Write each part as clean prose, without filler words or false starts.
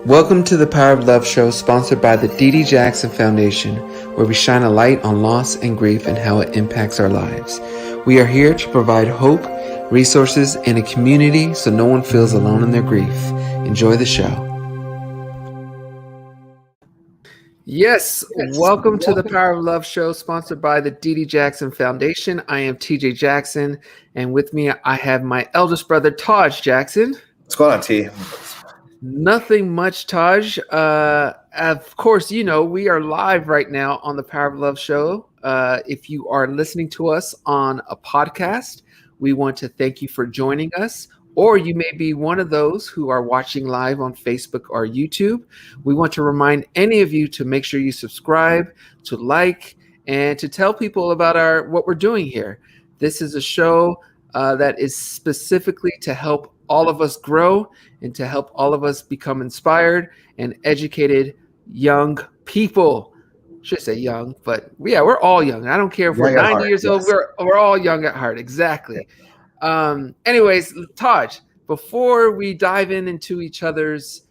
Welcome to the Power of Love show, sponsored by the D.D. Jackson Foundation, where we shine a light on loss and grief and how it impacts our lives. We are here to provide hope, resources, and a community so no one feels alone in their grief. Enjoy the show. Yes, welcome to the Power of Love show, sponsored by the D.D. Jackson Foundation. I am TJ Jackson, and with me I have my eldest brother, Taj Jackson. What's going on, T? Nothing much, Taj. Of course, you know, we are live right now on the Power of Love show. If you are listening to us on a podcast, we want to thank you for joining us. Or you may be one of those who are watching live on Facebook or YouTube. We want to remind any of you to make sure you subscribe, to like, and to tell people about what we're doing here. This is a show that is specifically to help all of us grow and to help all of us become inspired and educated young people. I should say young, but yeah, we're all young. I don't care if we're 90 years old. We're all young at heart. Exactly. Anyways, Taj, before we dive into each other's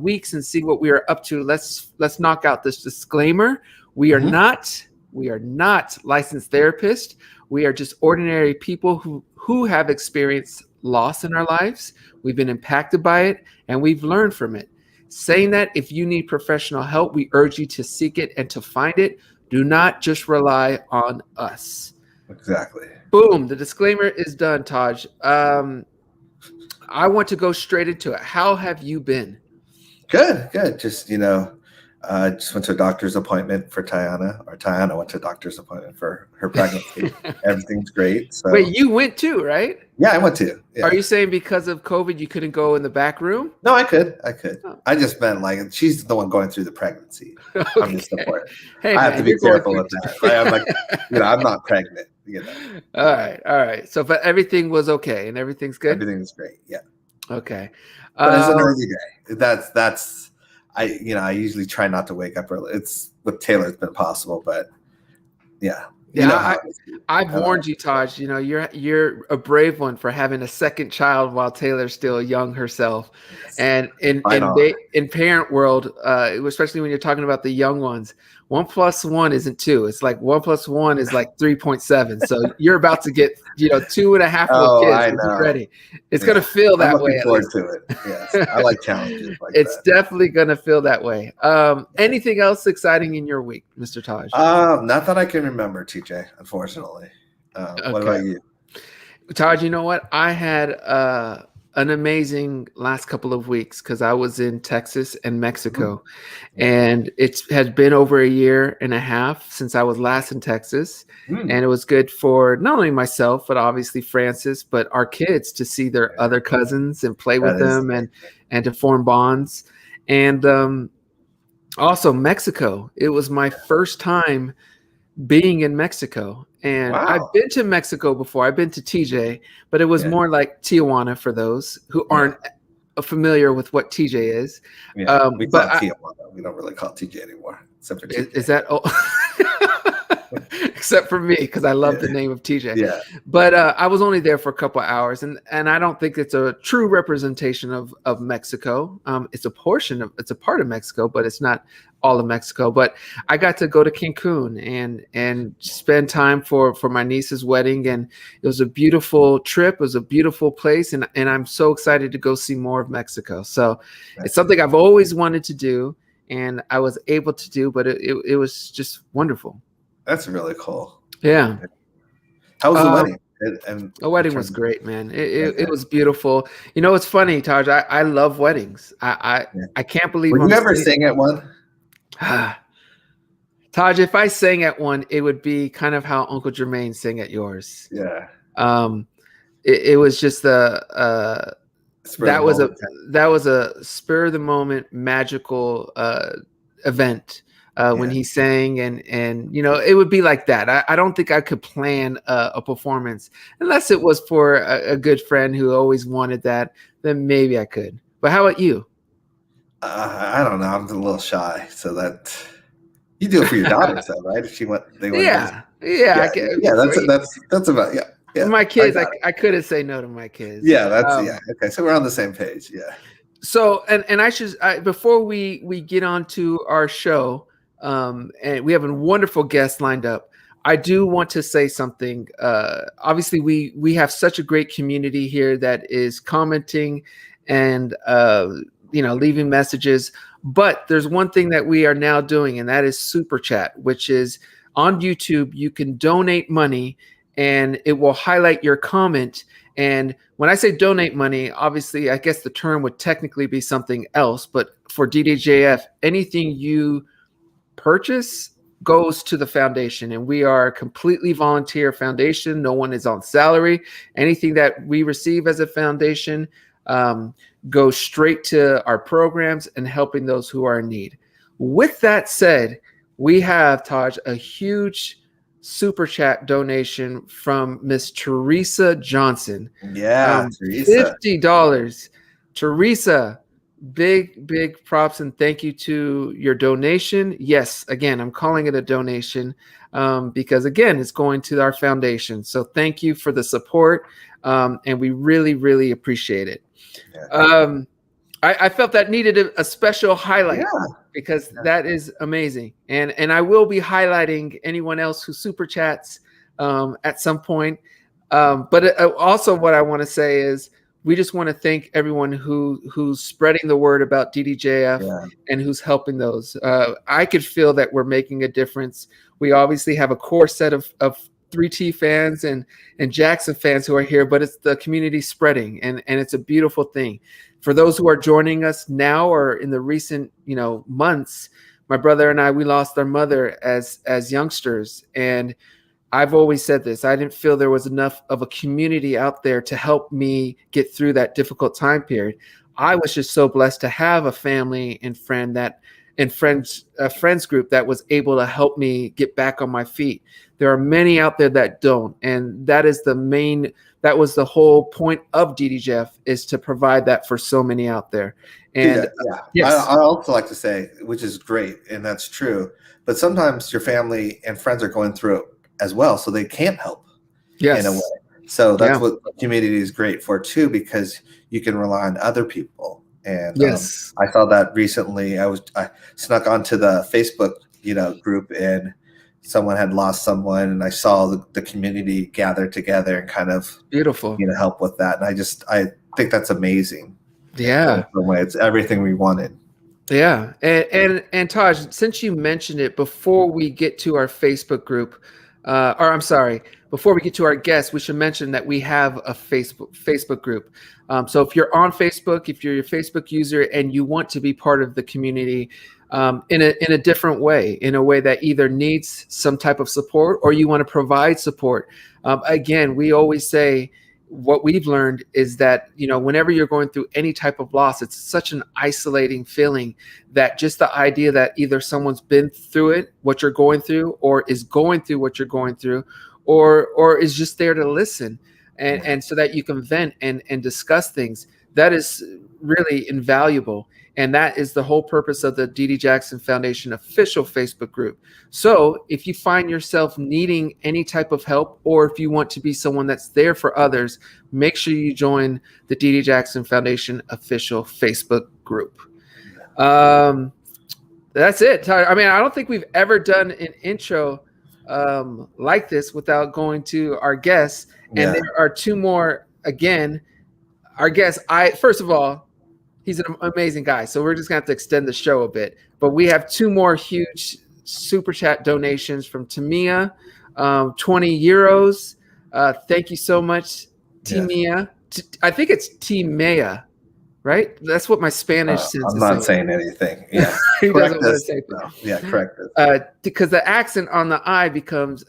weeks and see what we are up to, let's knock out this disclaimer. We are not licensed therapists. We are just ordinary people who have experienced loss in our lives. We've been impacted by it and we've learned from it. Saying that, if you need professional help, we urge you to seek it and to find it. Do not just rely on us. Exactly. Boom. The disclaimer is done, Taj. I want to go straight into it. How have you been? Good. Just, just went to a doctor's appointment for Tiana, or Tiana went to a doctor's appointment for her pregnancy. Everything's great. So. Wait, you went too, right? Yeah, I went too. Yeah. Are you saying because of COVID, you couldn't go in the back room? No, I could. Oh. I just meant she's the one going through the pregnancy. Okay. I'm just support. Hey, I have to be careful with that. I'm like, I'm not pregnant. All right. So, but everything was okay and everything's good? Everything's great. Yeah. Okay. But it's an early day. That's I usually try not to wake up early. It's with Taylor, it's been possible, but yeah. I've warned you, Taj. You're a brave one for having a second child while Taylor's still young herself. Yes. And in parent world, especially when you're talking about the young ones, 1 + 1 isn't 2. It's like 1 + 1 is like 3.7. So you're about to get 2.5 little kids. I know. Ready. It's gonna feel that way. I'm looking forward to it. Yes, I like challenges. It's definitely gonna feel that way. Anything else exciting in your week, Mr. Taj? Not that I can remember, TJ. Unfortunately. Okay. What about you? Taj, you know what? I had an amazing last couple of weeks because I was in Texas and Mexico, and it has been over 1.5 years since I was last in Texas, and it was good for not only myself but obviously Francis, but our kids to see their other cousins and play with them and to form bonds, and also Mexico. It was my first time being in Mexico. And wow. I've been to Mexico before. I've been to TJ, but it was more like Tijuana for those who aren't familiar with what TJ is. Yeah, we call it Tijuana. We don't really call it TJ anymore, except for TJ. Is that except for me, because I love the name of TJ. Yeah. But I was only there for a couple of hours, and I don't think it's a true representation of Mexico. It's a part of Mexico, but it's not all of Mexico. But I got to go to Cancun and spend time for my niece's wedding, and it was a beautiful trip. It was a beautiful place, and I'm so excited to go see more of Mexico. So it's something I've always wanted to do, and I was able to do, but it was just wonderful. That's really cool. Yeah. How was the wedding? The wedding was great, man. It was beautiful. It's funny, Taj. I love weddings. I can't believe. Would you ever sing at one? Taj, if I sang at one, it would be kind of how Uncle Jermaine sang at yours. Yeah. It was just that was a spur of the moment magical event. When he sang and it would be like that. I don't think I could plan a performance unless it was for a good friend who always wanted that. Then maybe I could. But how about you? I don't know. I'm a little shy, so that you do it for your daughters, though, right? If they want. Yeah. That's about My kids, I couldn't say no to my kids. Yeah, okay. So we're on the same page. Yeah. So, and before we get on to our show, and we have a wonderful guest lined up. I do want to say something. Obviously, we have such a great community here that is commenting and leaving messages. But there's one thing that we are now doing, and that is super chat, which is on YouTube. You can donate money, and it will highlight your comment. And when I say donate money, obviously, I guess the term would technically be something else. But for DDJF, anything you purchase goes to the foundation, and we are a completely volunteer foundation. No one is on salary. Anything that we receive as a foundation goes straight to our programs and helping those who are in need. With that said, we have, Taj, a huge super chat donation from Miss Teresa Johnson. Yeah, Teresa. $50. Teresa, big props and thank you to your donation. Yes, again, I'm calling it a donation because, again, it's going to our foundation. So thank you for the support, and we really appreciate it. Yeah. I felt that needed a special highlight because that is amazing. And I will be highlighting anyone else who super chats at some point. But also what I want to say is we just want to thank everyone who's spreading the word about DDJF and who's helping those. I could feel that we're making a difference. We obviously have a core set of 3T fans and Jackson fans who are here, but it's the community spreading, and it's a beautiful thing. For those who are joining us now or in the recent months, my brother and I, we lost our mother as youngsters, and I've always said this. I didn't feel there was enough of a community out there to help me get through that difficult time period. I was just so blessed to have a family and a friends group that was able to help me get back on my feet. There are many out there that don't, and that was the whole point of DDJF, is to provide that for so many out there. And yes. I also like to say, which is great, and that's true, but sometimes your family and friends are going through it as well, so they can't help in a way. So that's what community is great for too, because you can rely on other people. And I saw that recently. I snuck onto the Facebook group, and someone had lost someone, and I saw the community gather together and kind of beautiful help with that. And I think that's amazing. Yeah, it's everything we wanted. Yeah, and Taj, since you mentioned it, before we get to our Facebook group, before we get to our guests, we should mention that we have a Facebook group. So if you're on Facebook, if you're a Facebook user and you want to be part of the community in a different way, in a way that either needs some type of support or you want to provide support, again, we always say what we've learned is that, whenever you're going through any type of loss, it's such an isolating feeling that just the idea that either someone's been through it, what you're going through, or is going through what you're going through, or is just there to listen and so that you can vent and discuss things, that is really invaluable. And that is the whole purpose of the D.D. Jackson Foundation official Facebook group. So if you find yourself needing any type of help, or if you want to be someone that's there for others, make sure you join the D.D. Jackson Foundation official Facebook group. That's it. I mean, I don't think we've ever done an intro like this without going to our guests. And there are two more, again, our guests. First of all, he's an amazing guy, so we're just going to have to extend the show a bit. But we have two more huge super chat donations from Tamia, 20 euros. Thank you so much, Timia. I think it's Timea, right? That's what my Spanish sense I'm not saying anything. Yeah, he doesn't want to say no. Yeah, correct it. Because the accent on the I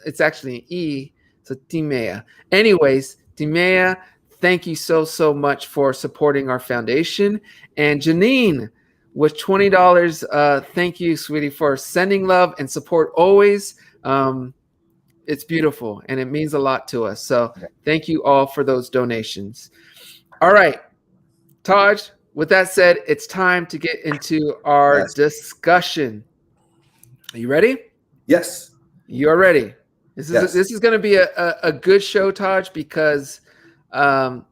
it's actually an E, so Timea. Anyways, Timea, thank you so much for supporting our foundation. And Janine with $20. Thank you, sweetie, for sending love and support always. It's beautiful and it means a lot to us. So thank you all for those donations. All right, Taj, with that said, it's time to get into our discussion. Are you ready? Yes. You're ready. This is going to be a good show, Taj, because I'm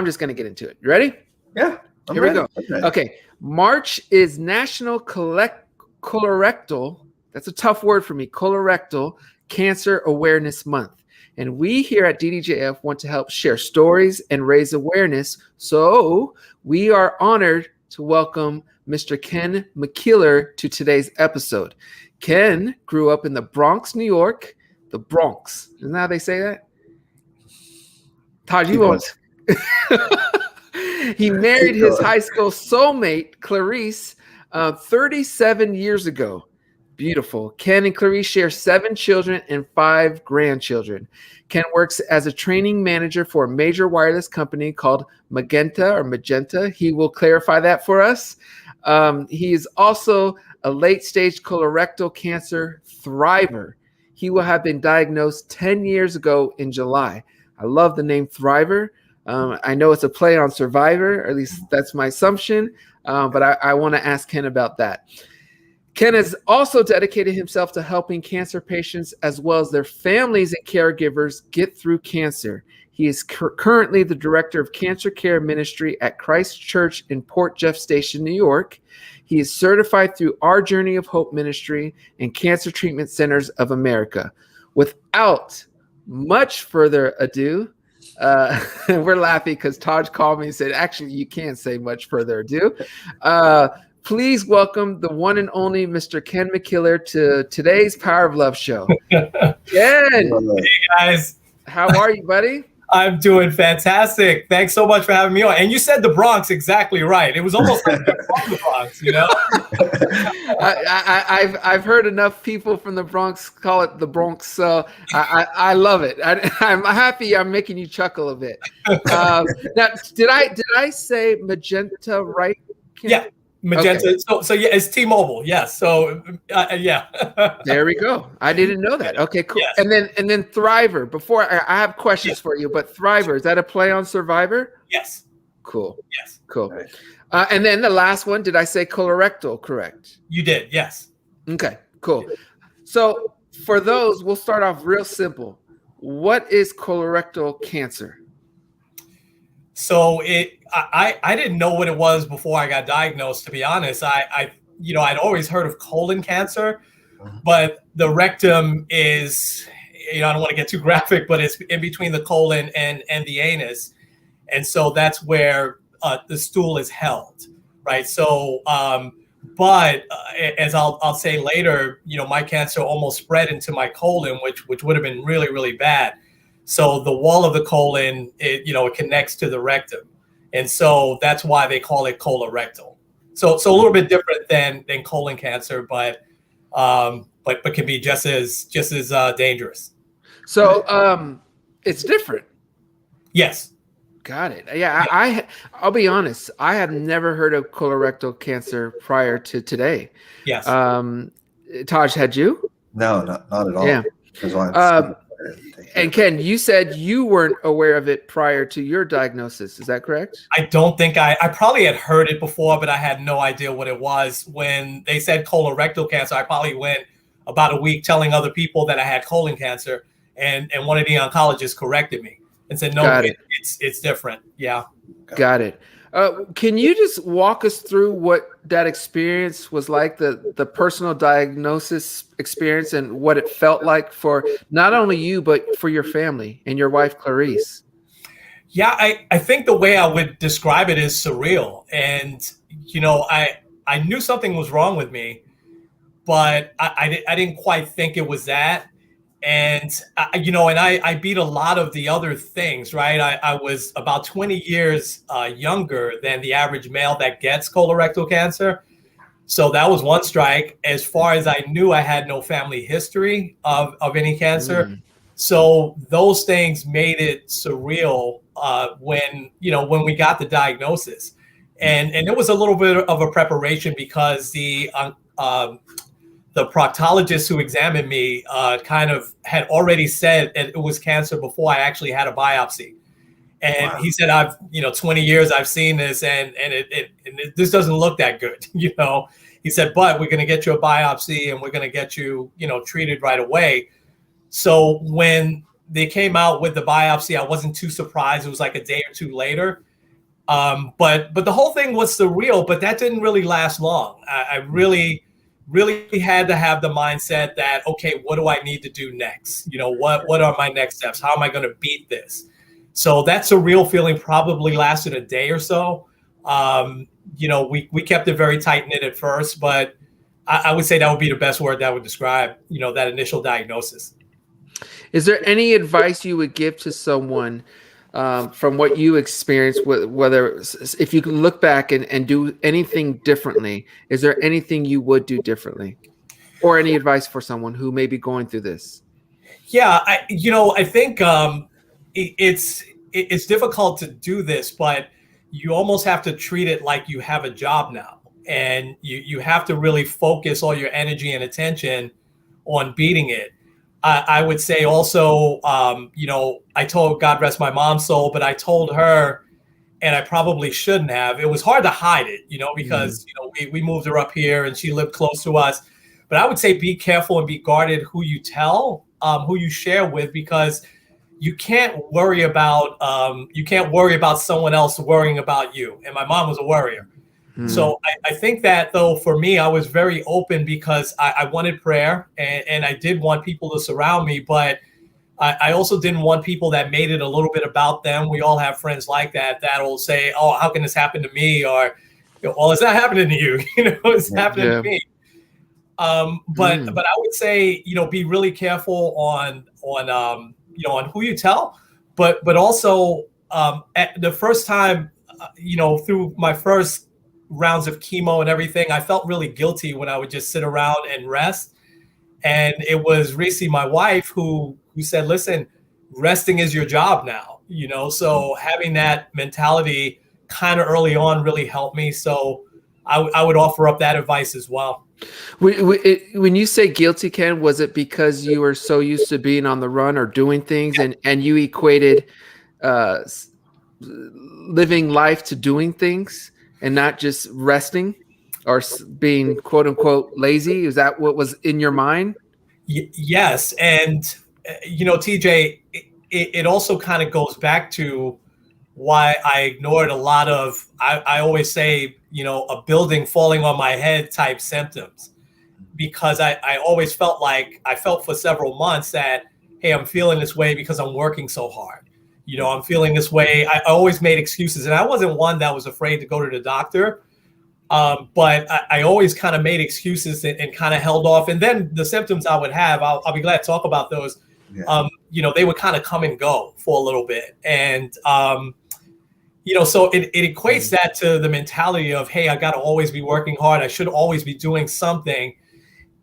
just going to get into it. You ready? Yeah. Here we go. Okay. March is National Colorectal. That's a tough word for me. Colorectal Cancer Awareness Month. And we here at DDJF want to help share stories and raise awareness. So we are honored to welcome Mr. Ken McQuiller to today's episode. Ken grew up in the Bronx, New York. The Bronx. Isn't that how they say that? Taj, you won't. He married his high school soulmate, Clarice, 37 years ago. Beautiful. Ken and Clarice share 7 children and 5 grandchildren. Ken works as a training manager for a major wireless company called Magenta. He will clarify that for us. He is also a late-stage colorectal cancer thriver. He will have been diagnosed 10 years ago in July. I love the name Thriver. I know it's a play on Survivor, or at least that's my assumption, but I want to ask Ken about that. Ken has also dedicated himself to helping cancer patients as well as their families and caregivers get through cancer. He is currently the director of cancer care ministry at Christ Church in Port Jeff Station, New York. He is certified through Our Journey of Hope Ministry and Cancer Treatment Centers of America. Without much further ado, we're laughing because Taj called me and said, actually, you can't say much further ado. Please welcome the one and only Mr. Ken McQuiller to today's Power of Love show. Ken! Hey, guys. How are you, buddy? I'm doing fantastic. Thanks so much for having me on. And you said the Bronx exactly right. It was almost like you're from the Bronx, you know? I've heard enough people from the Bronx call it the Bronx, so I love it. I'm happy I'm making you chuckle a bit. Now, did I say Magenta right? Yeah. Magenta. Okay. So yeah, it's T-Mobile. Yes. So yeah. There we go. I didn't know that. Okay, cool. Yes. And then Thriver. Before I have questions for you, but Thriver, is that a play on Survivor? Yes. Cool. Yes. Cool. And then the last one, did I say colorectal correct? You did. Yes. Okay. Cool. So for those, we'll start off real simple. What is colorectal cancer? So I didn't know what it was before I got diagnosed, to be honest. I'd always heard of colon cancer, but the rectum is, I don't want to get too graphic, but it's in between the colon and the anus. And so that's where the stool is held, right? So, but as I'll say later, my cancer almost spread into my colon, which would have been really, really bad. So the wall of the colon, it connects to the rectum. And so that's why they call it colorectal. So a little bit different than colon cancer, but can be just as dangerous. So it's different. Yes. Got it. Yeah, I'll be honest. I have never heard of colorectal cancer prior to today. Yes. Taj, had you? No, not at all. Yeah. And Ken, you said you weren't aware of it prior to your diagnosis. Is that correct? I don't think I probably had heard it before, but I had no idea what it was. When they said colorectal cancer, I probably went about a week telling other people that I had colon cancer, and one of the oncologists corrected me and said, no, it's different. Yeah. Got it. Can you just walk us through what that experience was like, the personal diagnosis experience, and what it felt like for not only you, but for your family and your wife, Clarice? Yeah, I think the way I would describe it is surreal. And, I knew something was wrong with me, but I didn't quite think it was that. And, I beat a lot of the other things, right? I was about 20 years younger than the average male that gets colorectal cancer. So that was one strike. As far as I knew, I had no family history of any cancer. So those things made it surreal when we got the diagnosis. And it was a little bit of a preparation because the proctologist who examined me kind of had already said it was cancer before I actually had a biopsy. And he said, 20 years I've seen this and this doesn't look that good. He said, but we're going to get you a biopsy and we're going to get you, treated right away. So when they came out with the biopsy, I wasn't too surprised. It was like a day or two later. But the whole thing was surreal, but that didn't really last long. I really had to have the mindset that, okay, what do I need to do next? What are my next steps? How am I going to beat this? So that surreal feeling probably lasted a day or so. We kept it very tight knit at first, but I would say that would be the best word that would describe, that initial diagnosis. Is there any advice you would give to someone from what you experienced, whether if you can look back and do anything differently, is there anything you would do differently, or any advice for someone who may be going through this? Yeah, I think it's difficult to do this, but you almost have to treat it like you have a job now, and you have to really focus all your energy and attention on beating it. I would say also, I told, God rest my mom's soul, but I told her, and I probably shouldn't have. It was hard to hide it, because we moved her up here and she lived close to us. But I would say be careful and be guarded who you tell, who you share with, because you can't worry about someone else worrying about you. And my mom was a worrier. So I think that, though, for me, I was very open because I wanted prayer and I did want people to surround me, but I also didn't want people that made it a little bit about them. We all have friends like that'll say, oh, how can this happen to me? Or, well, it's not happening to you. It's happening to me. But I would say, be really careful on who you tell, but also at the first time, through my first rounds of chemo and everything, I felt really guilty when I would just sit around and rest. And it was Reese, my wife, who said, listen, resting is your job now, so having that mentality kind of early on really helped me. So I would offer up that advice as well. When you say guilty, Ken, was it because you were so used to being on the run or doing things and you equated living life to doing things and not just resting or being quote unquote lazy? Is that what was in your mind? Yes. And, TJ, it also kind of goes back to why I ignored a lot of, I always say, a building falling on my head type symptoms, because I always felt like I felt for several months that, hey, I'm feeling this way because I'm working so hard. I'm feeling this way. I always made excuses, and I wasn't one that was afraid to go to the doctor. But I always kind of made excuses and kind of held off. And then the symptoms I would have, I'll be glad to talk about those. Yeah. They would kind of come and go for a little bit. And, so it equates that to the mentality of, hey, I got to always be working hard. I should always be doing something.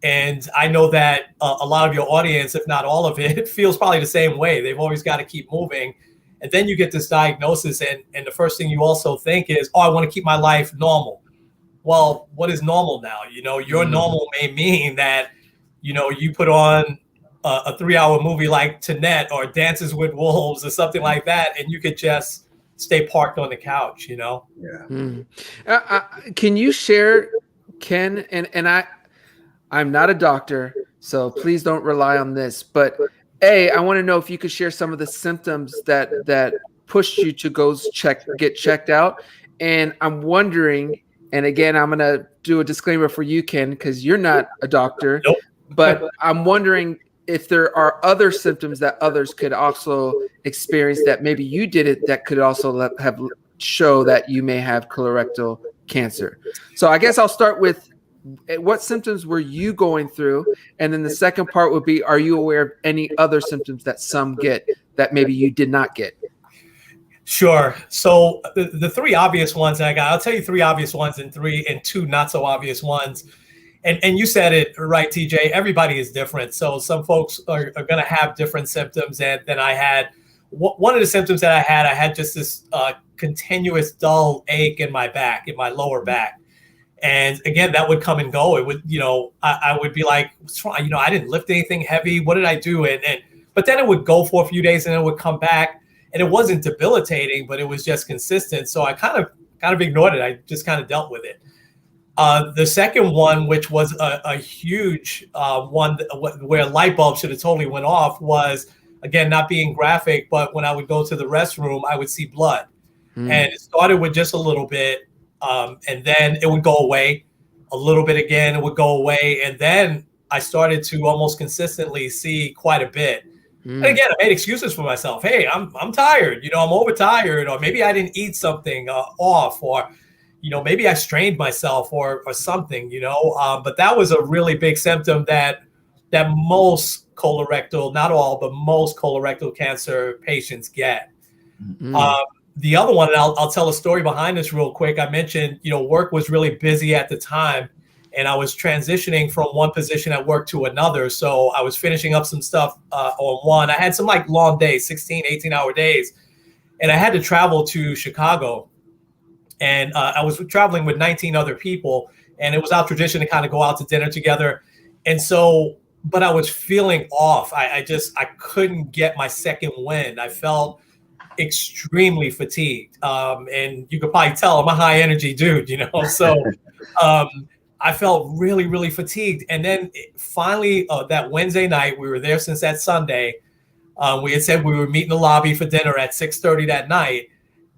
And I know that a lot of your audience, if not all of it, feels probably the same way. They've always got to keep moving. And then you get this diagnosis. And the first thing you also think is, oh, I want to keep my life normal. Well, what is normal now? Your normal may mean that, you put on a 3-hour movie like Tenet or Dances with Wolves or something like that, and you could just stay parked on the couch, Yeah. Can you share, Ken, and I'm not a doctor, so please don't rely on this, but I want to know if you could share some of the symptoms that pushed you to get checked out. And I'm wondering, and again, I'm going to do a disclaimer for you, Ken, because you're not a doctor. Nope. But I'm wondering if there are other symptoms that others could also experience that maybe you did it that could also show that you may have colorectal cancer. So I guess I'll start with what symptoms were you going through? And then the second part would be, are you aware of any other symptoms that some get that maybe you did not get? Sure. So the three obvious ones I'll tell you 3 obvious ones and 2 not so obvious ones. And you said it right, TJ, everybody is different. So some folks are going to have different symptoms than I had. One of the symptoms that I had just this continuous dull ache in my back, in my lower back. And again, that would come and go. It would, I would be like, I didn't lift anything heavy. What did I do? But then it would go for a few days and it would come back. And it wasn't debilitating, but it was just consistent. So I kind of ignored it. I just kind of dealt with it. The second one, which was a huge one where a light bulb should have totally went off, was, again, not being graphic, but when I would go to the restroom, I would see blood. And it started with just a little bit. And then it would go away a little bit again. It would go away. And then I started to almost consistently see quite a bit. And again, I made excuses for myself. Hey, I'm tired. I'm overtired, or maybe I didn't eat something off, or maybe I strained myself or something. But that was a really big symptom that most colorectal, not all, but most colorectal cancer patients get. The other one, and I'll tell a story behind this real quick. I mentioned, work was really busy at the time, and I was transitioning from one position at work to another. So I was finishing up some stuff on one. I had some long days, 16, 18-hour days, and I had to travel to Chicago. And I was traveling with 19 other people, and it was our tradition to kind of go out to dinner together. And so, but I was feeling off. I couldn't get my second wind. I felt extremely fatigued. And you could probably tell I'm a high energy dude, so I felt really, really fatigued. And then finally, that Wednesday night, we were there since that Sunday. We had said we would meet in the lobby for dinner at 6:30 that night.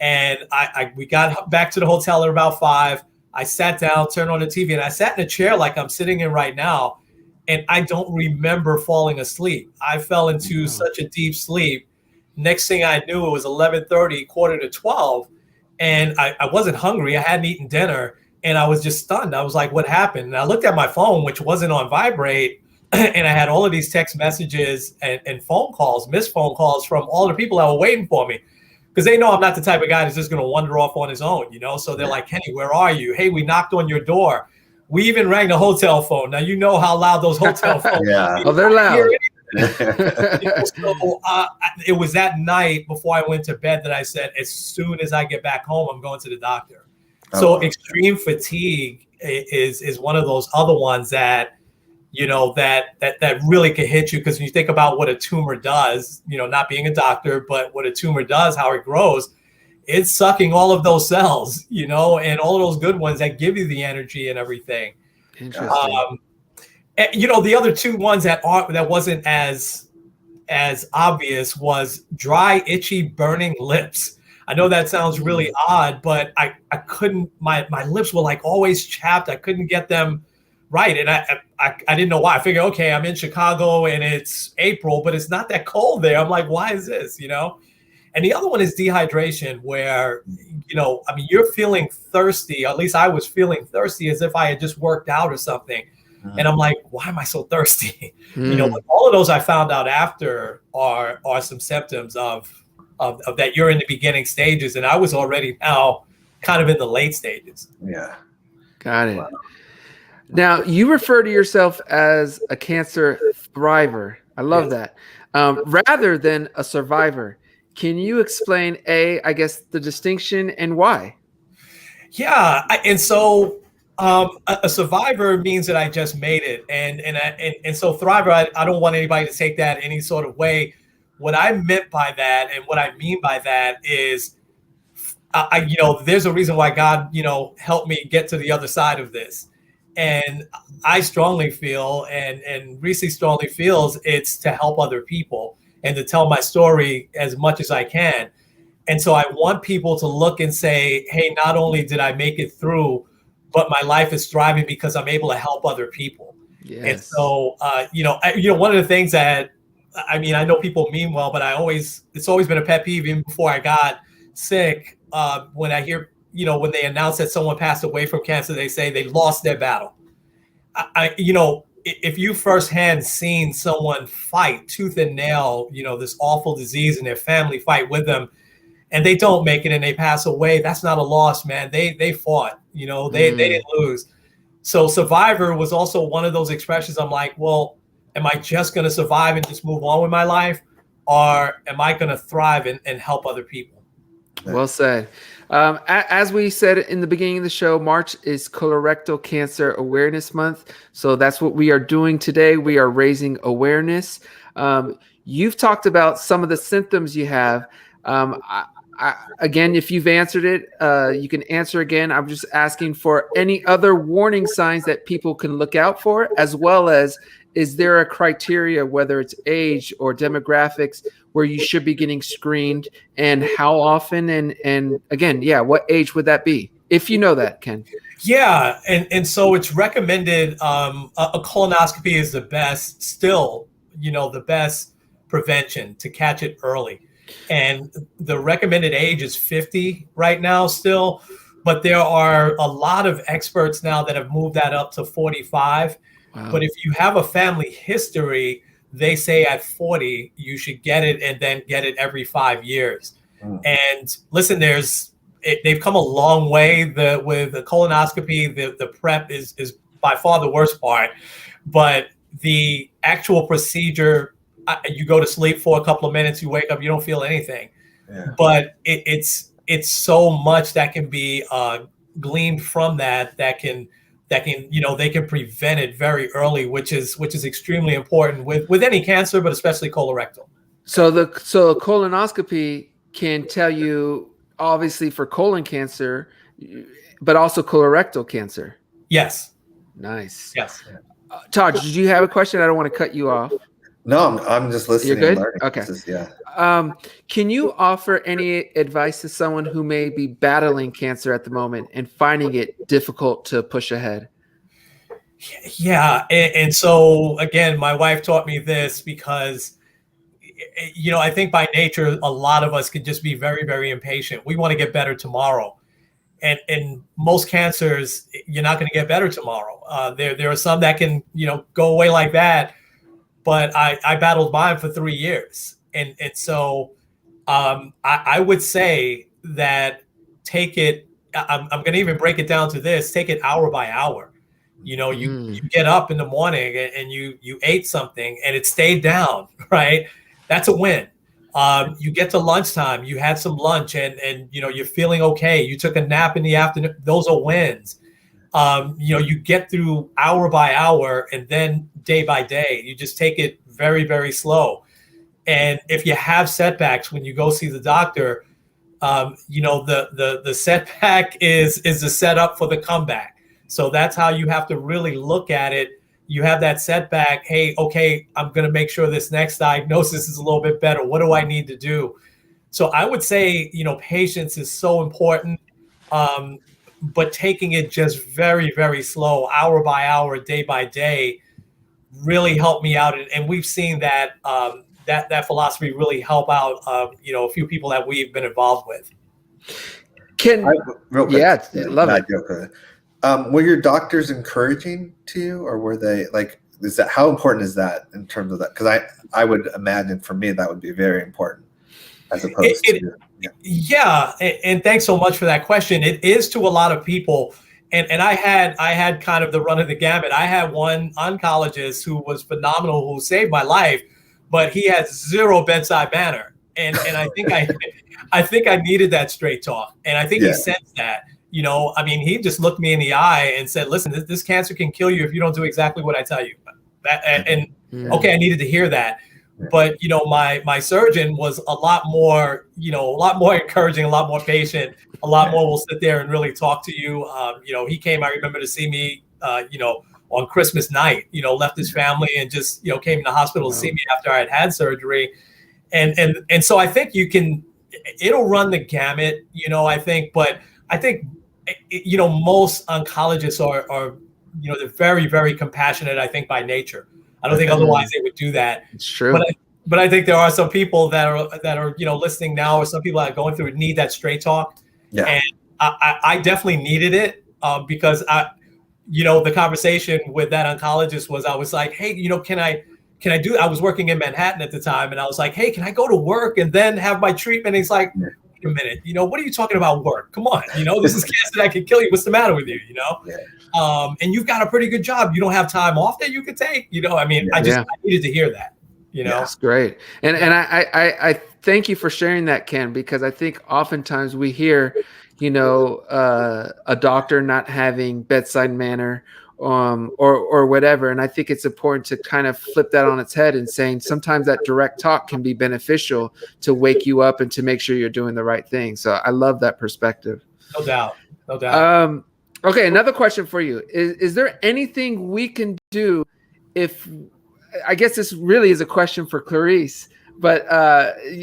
And we got back to the hotel at about 5. I sat down, turned on the TV, and I sat in a chair like I'm sitting in right now. And I don't remember falling asleep. I fell into such a deep sleep. Next thing I knew, it was 11:30, 11:45, and I wasn't hungry. I hadn't eaten dinner, and I was just stunned. I was like, what happened? And I looked at my phone, which wasn't on vibrate, and I had all of these text messages and phone calls, missed phone calls from all the people that were waiting for me, because they know I'm not the type of guy that's just going to wander off on his own, So they're like, Kenny, where are you? Hey, we knocked on your door. We even rang the hotel phone. Now, you know how loud those hotel phones are. Oh, they're loud. So it was that night before I went to bed that I said, as soon as I get back home, I'm going to the doctor. So extreme fatigue is one of those other ones that, that really can hit you. Because when you think about what a tumor does, not being a doctor, but what a tumor does, how it grows, it's sucking all of those cells, and all of those good ones that give you the energy and everything. Interesting. The other two ones that wasn't as obvious was dry, itchy, burning lips. I know that sounds really odd, but I couldn't. My lips were always chapped. I couldn't get them right, and I didn't know why. I figured, okay, I'm in Chicago and it's April, but it's not that cold there. I'm like, why is this? And the other one is dehydration, where you're feeling thirsty. At least I was feeling thirsty, as if I had just worked out or something. And I'm like, why am I so thirsty? But all of those I found out after are some symptoms of that you're in the beginning stages. And I was already now kind of in the late stages. Yeah. Got it. Wow. Now, you refer to yourself as a cancer thriver. I love that. Rather than a survivor. Can you explain, I guess, the distinction and why? Yeah. And so a survivor means that I just made it. And so thriver, I don't want anybody to take that any sort of way. What I meant by that, and what I mean by that is, there's a reason why God, helped me get to the other side of this. And I strongly feel, and Reese strongly feels, it's to help other people and to tell my story as much as I can. And so I want people to look and say, hey, not only did I make it through, but my life is thriving because I'm able to help other people. Yes. And so, one of the things that, I know people mean well, but it's always been a pet peeve even before I got sick. When I hear, when they announce that someone passed away from cancer, they say they lost their battle. If you firsthand seen someone fight tooth and nail, this awful disease, and their family fight with them, and they don't make it and they pass away, that's not a loss, man. They fought, they didn't lose. So survivor was also one of those expressions. I'm like, well, am I just going to survive and just move on with my life? Or am I going to thrive and help other people? Well said. As we said in the beginning of the show, March is Colorectal Cancer Awareness Month. So that's what we are doing today. We are raising awareness. You've talked about some of the symptoms you have. Again, if you've answered it, you can answer again. I'm just asking for any other warning signs that people can look out for, as well as, is there a criteria, whether it's age or demographics, where you should be getting screened, and how often, and again, what age would that be, if you know that, Ken? Yeah, and so it's recommended. A colonoscopy is the best, still, the best prevention to catch it early. And the recommended age is 50 right now still, but there are a lot of experts now that have moved that up to 45. Wow. But if you have a family history, they say at 40 you should get it, and then get it every 5 years. And listen, they've come a long way. With the colonoscopy, the prep is by far the worst part, but the actual procedure, you go to sleep for a couple of minutes, you wake up, you don't feel anything. Yeah. But it's so much that can be gleaned from that can they can prevent it very early, which is extremely important with any cancer, but especially colorectal. So colonoscopy can tell you, obviously, for colon cancer, but also colorectal cancer. Yes. Nice. Yes. Todd, did you have a question? I don't want to cut you off. No, I'm just listening. You're good? And okay. Yeah. Can you offer any advice to someone who may be battling cancer at the moment and finding it difficult to push ahead? Yeah. And so, again, my wife taught me this because, I think by nature, a lot of us can just be very, very impatient. We want to get better tomorrow. And most cancers, you're not going to get better tomorrow. There are some that can, go away like that. But I battled mine for 3 years. And so I would say that take it, I'm going to even break it down to this, take it hour by hour. You get up in the morning and you ate something and it stayed down, right? That's a win. You get to lunchtime, you had some lunch and you're feeling okay. You took a nap in the afternoon. Those are wins. You get through hour by hour and then day by day. You just take it very, very slow. And if you have setbacks when you go see the doctor, the setback is the setup for the comeback. So that's how you have to really look at it. You have that setback. Hey, okay, I'm going to make sure this next diagnosis is a little bit better. What do I need to do? So I would say, patience is so important. But taking it just very, very slow, hour by hour, day by day, really helped me out. And we've seen that that philosophy really help out, a few people that we've been involved with. Real quick, love it. Were your doctors encouraging to you, or were they like? Is that, how important is that in terms of that? Because I would imagine for me that would be very important, as opposed to. Yeah, and thanks so much for that question. It is to a lot of people, and I had kind of the run of the gamut. I had one oncologist who was phenomenal, who saved my life, but he had zero bedside manner, and I think I think I needed that straight talk, and I think he sensed that. He just looked me in the eye and said, "Listen, this cancer can kill you if you don't do exactly what I tell you." Okay, I needed to hear that. But my surgeon was a lot more encouraging, a lot more patient, a lot more will sit there and really talk to you. He came, I remember, to see me, on Christmas night. Left his family and just came to the hospital to see me after I had surgery, and so I think it'll run the gamut. I think most oncologists are they're very, very compassionate. I think by nature. I don't think otherwise they would do that. It's true. But I think there are some people that are listening now, or some people that are going through it, need that straight talk. Yeah. And I definitely needed it because the conversation with that oncologist was, I was like, hey, can I do? I was working in Manhattan at the time, and I was like, hey, can I go to work and then have my treatment? And he's like, wait a minute, what are you talking about work? Come on, this is cancer that can kill you. What's the matter with you? Yeah. And you've got a pretty good job. You don't have time off that you could take. I needed to hear that. That's great. And I thank you for sharing that, Ken, because I think oftentimes we hear, a doctor not having bedside manner, or whatever. And I think it's important to kind of flip that on its head and saying sometimes that direct talk can be beneficial to wake you up and to make sure you're doing the right thing. So I love that perspective. No doubt. Okay, another question for you. Is there anything we can do if, I guess this really is a question for Clarice, but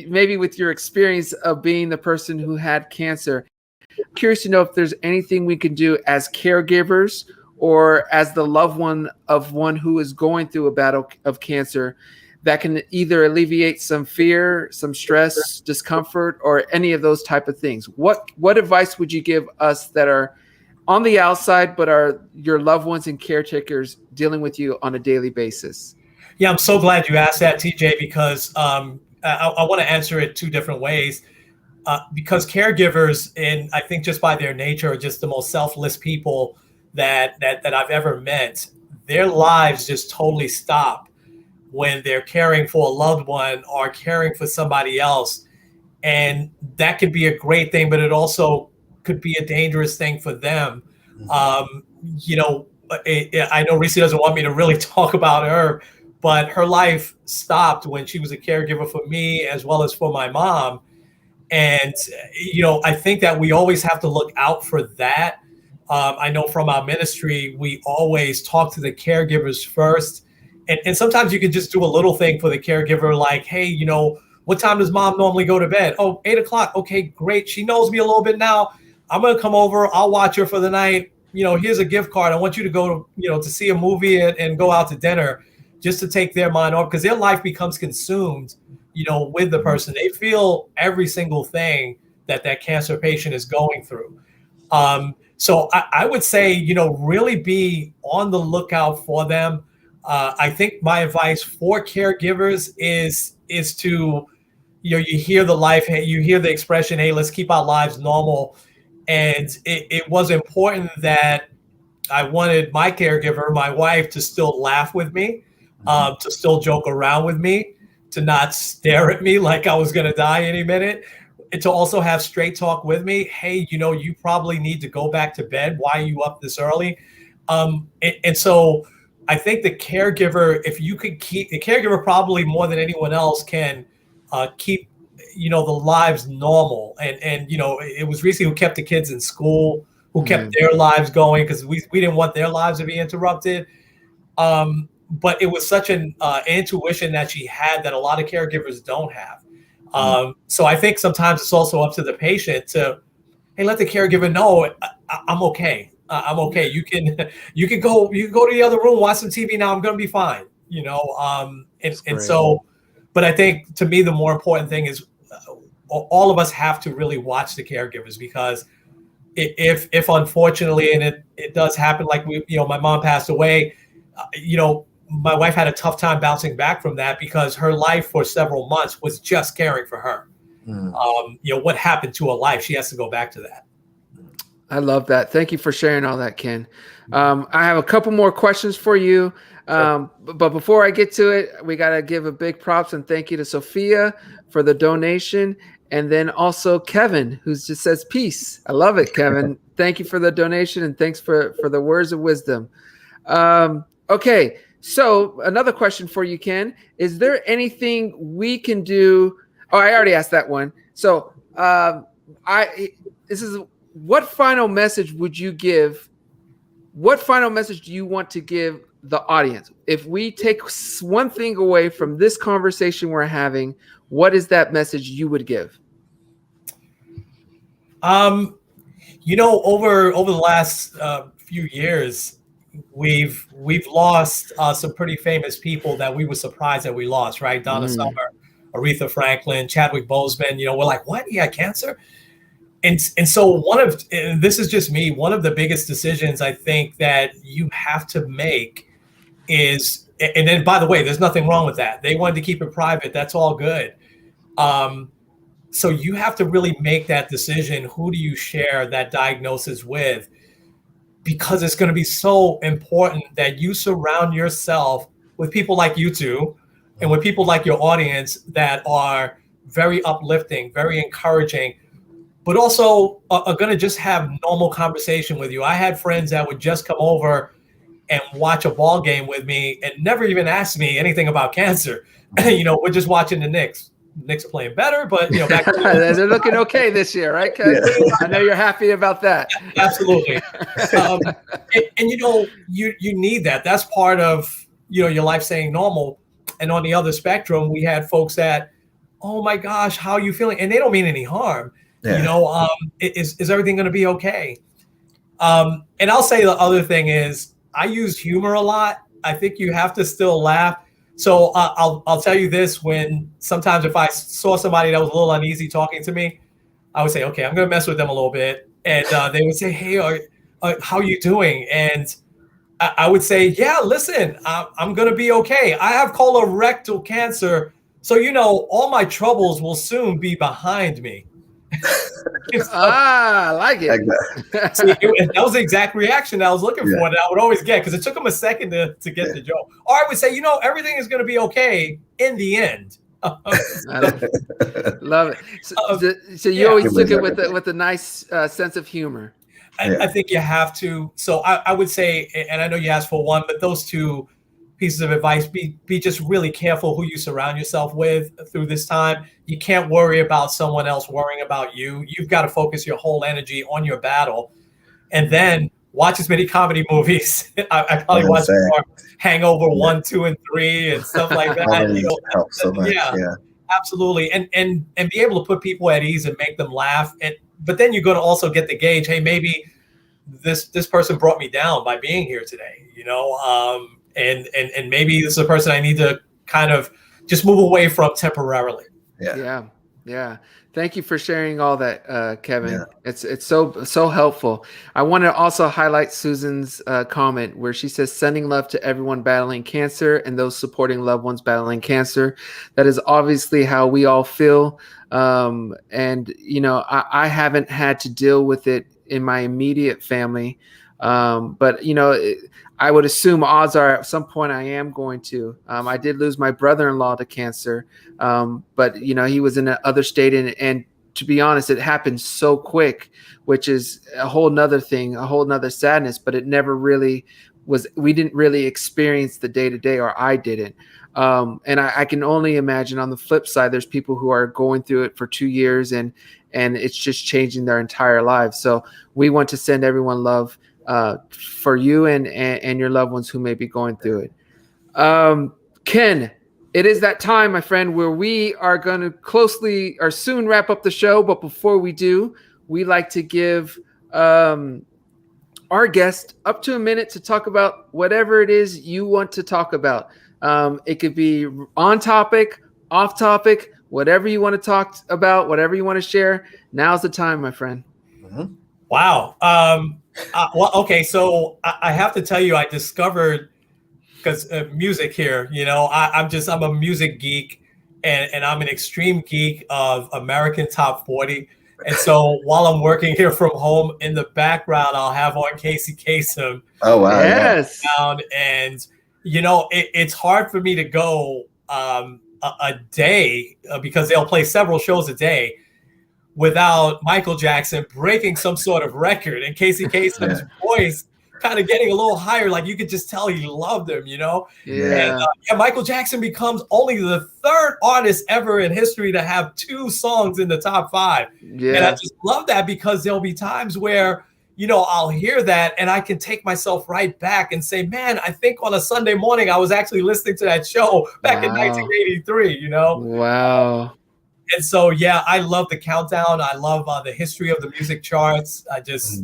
maybe with your experience of being the person who had cancer, I'm curious to know if there's anything we can do as caregivers or as the loved one of one who is going through a battle of cancer that can either alleviate some fear, some stress, discomfort, or any of those type of things. What advice would you give us that are on the outside but are your loved ones and caretakers dealing with you on a daily basis? Yeah, I'm so glad you asked that, TJ, because I want to answer it two different ways. Because caregivers, and I think just by their nature, are just the most selfless people that I've ever met. Their lives just totally stop when they're caring for a loved one or caring for somebody else. And that could be a great thing, but it also could be a dangerous thing for them. You know, I know Reese doesn't want me to really talk about her, but her life stopped when she was a caregiver for me as well as for my mom. And, you know, I think that we always have to look out for that. I know from our ministry, we always talk to the caregivers first. And sometimes you can just do a little thing for the caregiver, like, hey, you know, what time does mom normally go to bed? Oh, 8 o'clock. Okay, great. She knows me a little bit now. I'm going to come over. I'll watch her for the night. You know, here's a gift card. I want you to go, you know, to see a movie and go out to dinner just to take their mind off, because their life becomes consumed, you know, with the person. They feel every single thing that cancer patient is going through. So I would say, you know, really be on the lookout for them. I think my advice for caregivers is to, you know, you hear the expression, hey, let's keep our lives normal. And it was important that I wanted my caregiver, my wife, to still laugh with me, to still joke around with me, to not stare at me like I was going to die any minute, and to also have straight talk with me. Hey, you know, you probably need to go back to bed. Why are you up this early? And so I think the caregiver, if you could keep the caregiver, probably more than anyone else can keep, you know, the lives normal. And, you know, it was Reese who kept the kids in school, who kept their lives going, because we didn't want their lives to be interrupted. But it was such an intuition that she had that a lot of caregivers don't have. So I think sometimes it's also up to the patient to, hey, let the caregiver know I'm okay. I'm okay. You can go to the other room, watch some TV now. I'm going to be fine. You know, and so, but I think to me, the more important thing is all of us have to really watch the caregivers, because if unfortunately, and it does happen, like my mom passed away, you know, my wife had a tough time bouncing back from that, because her life for several months was just caring for her. You know, what happened to her life? She has to go back to that. I love that. Thank you for sharing all that, Ken. I have a couple more questions for you. But before I get to it, we got to give a big props and thank you to Sophia for the donation. And then also Kevin, who just says peace. I love it, Kevin. Thank you for the donation, and thanks for the words of wisdom. Okay. So another question for you, Ken. Is there anything we can do? Oh, I already asked that one. So what final message would you give? What final message do you want to give the audience? If we take one thing away from this conversation we're having, what is that message you would give? You know, over the last few years, we've lost some pretty famous people that we were surprised that we lost, right? Donna Summer, Aretha Franklin, Chadwick Boseman. You know, we're like, what? He had cancer? And so this is just me, one of the biggest decisions I think that you have to make is, and then by the way, there's nothing wrong with that. They wanted to keep it private. That's all good. So you have to really make that decision. Who do you share that diagnosis with? Because it's going to be so important that you surround yourself with people like you two and with people like your audience that are very uplifting, very encouraging, but also are going to just have normal conversation with you. I had friends that would just come over and watch a ball game with me and never even ask me anything about cancer. You know, we're just watching the Knicks. Knicks are playing better, but you know, back they're looking okay this year, right? Yeah. I know you're happy about that. Absolutely. And you know, you need that. That's part of, you know, your life staying normal. And on the other spectrum, we had folks that oh my gosh, how are you feeling? And they don't mean any harm. Yeah. Is everything going to be okay? And I'll say the other thing is I use humor a lot. I think you have to still laugh. So I'll tell you this, when sometimes if I saw somebody that was a little uneasy talking to me, I would say, okay, I'm going to mess with them a little bit. And they would say, hey, how are you doing? And I would say, yeah, listen, I'm going to be okay. I have colorectal cancer. So, all my troubles will soon be behind me. I like it. See, that was the exact reaction I was looking for that I would always get, because it took them a second to get the joke. Or I would say, everything is going to be okay in the end. Love it. So you always took it with a nice sense of humor. I think you have to. So I would say, and I know you asked for one, but those two pieces of advice: be just really careful who you surround yourself with through this time. You can't worry about someone else worrying about you. You've got to focus your whole energy on your battle, and then watch as many comedy movies. I probably watched more Hangover 1, 2, and 3 and stuff like that. Helps so much. Yeah, absolutely, and be able to put people at ease and make them laugh. But then you're going to also get the gauge. Hey, maybe this person brought me down by being here today. And maybe this is a person I need to kind of just move away from temporarily. Yeah. Thank you for sharing all that, Kevin. Yeah. It's so helpful. I want to also highlight Susan's comment where she says, sending love to everyone battling cancer and those supporting loved ones battling cancer. That is obviously how we all feel. And, I haven't had to deal with it in my immediate family. But, I would assume odds are at some point I am going to. I did lose my brother-in-law to cancer, but he was in another state, and to be honest, it happened so quick, which is a whole nother thing, a whole nother sadness. But it never really was. We didn't really experience the day-to-day, or I didn't. And I can only imagine on the flip side, there's people who are going through it for 2 years, and it's just changing their entire lives. So we want to send everyone love for you and your loved ones who may be going through it. Ken, it is that time, my friend, where we are going to soon wrap up the show. But before we do, we like to give our guest up to a minute to talk about whatever it is you want to talk about. It could be on topic, off topic, whatever you want to talk about, whatever you want to share. Now's the time, my friend. Mm-hmm. Wow. Well, okay. So I have to tell you, I discovered, because music here, I'm a music geek, and I'm an extreme geek of American Top 40. And so while I'm working here from home, in the background, I'll have on Casey Kasem. Oh, wow. Yes. And, it's hard for me to go a day because they'll play several shows a day without Michael Jackson breaking some sort of record, and Casey Kasem's voice kind of getting a little higher. Like, you could just tell he loved him, Yeah. And Michael Jackson becomes only the third artist ever in history to have 2 songs in the top 5. Yeah. And I just love that, because there'll be times where, I'll hear that and I can take myself right back and say, man, I think on a Sunday morning I was actually listening to that show back in 1983, Wow. And so, I love the countdown. I love the history of the music charts. I just,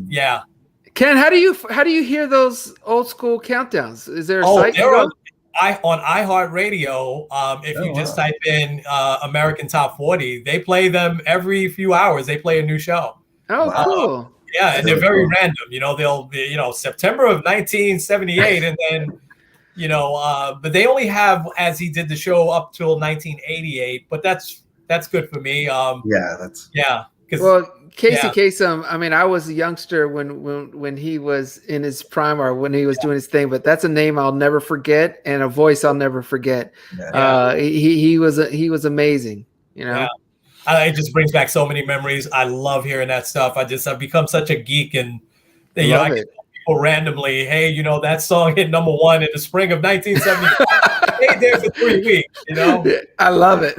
Ken, how do you hear those old school countdowns? Is there a site? They're on iHeartRadio. If you just type in American Top 40, they play them every few hours. They play a new show. Oh, wow. Cool. Yeah, and they're very random. They'll be, September of 1978, and then, but they only have, as he did the show, up till 1988. But that's good for me. Well, Casey Kasem, I mean, I was a youngster when he was in his prime, or when he was doing his thing, but that's a name I'll never forget and a voice I'll never forget. He was amazing, It just brings back so many memories. I love hearing that stuff. I've become such a geek, and I can tell people randomly, hey, that song hit number 1 in the spring of 1975. Stayed there for 3 weeks, I love it.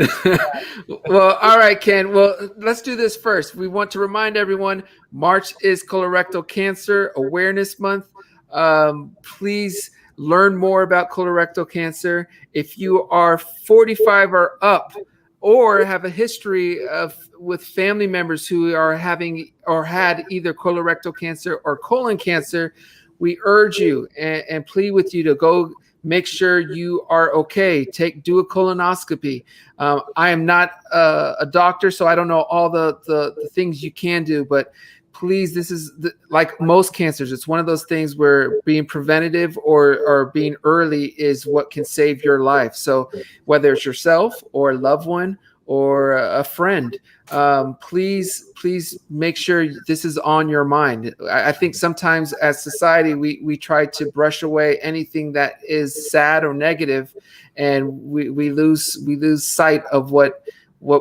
Well, all right, Ken. Well, let's do this first. We want to remind everyone, March is Colorectal Cancer Awareness Month. Please learn more about colorectal cancer. If you are 45 or up, or have a history with family members who are having or had either colorectal cancer or colon cancer, we urge you and plead with you to go make sure you are okay. Do a colonoscopy. I am not a doctor, so I don't know all the things you can do, but please, this is like most cancers. It's one of those things where being preventative or being early is what can save your life. So whether it's yourself or a loved one or a friend, please make sure this is on your mind. I think sometimes as society, we try to brush away anything that is sad or negative, and we lose sight of what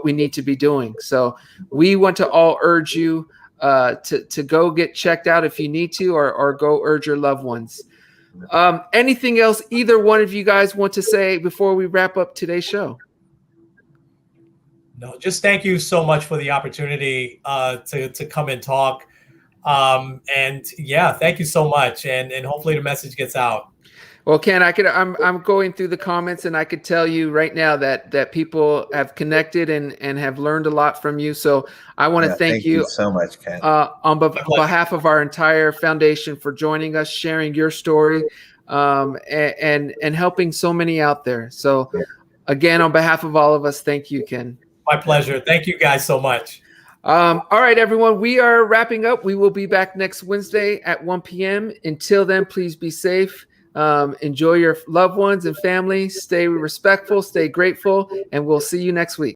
we need to be doing. So we want to all urge you to go get checked out if you need to, or go urge your loved ones. Anything else either one of you guys want to say before we wrap up today's show? No, just thank you so much for the opportunity to come and talk. And yeah, thank you so much. And hopefully the message gets out. Well, Ken, I'm going through the comments, and I could tell you right now that people have connected and have learned a lot from you. So I want to thank you so much, Ken, on behalf of our entire foundation for joining us, sharing your story, and helping so many out there. So again, on behalf of all of us, thank you, Ken. My pleasure. Thank you guys so much. All right, everyone, we are wrapping up. We will be back next Wednesday at 1 p.m. Until then, please be safe. Enjoy your loved ones and family. Stay respectful, stay grateful, and we'll see you next week.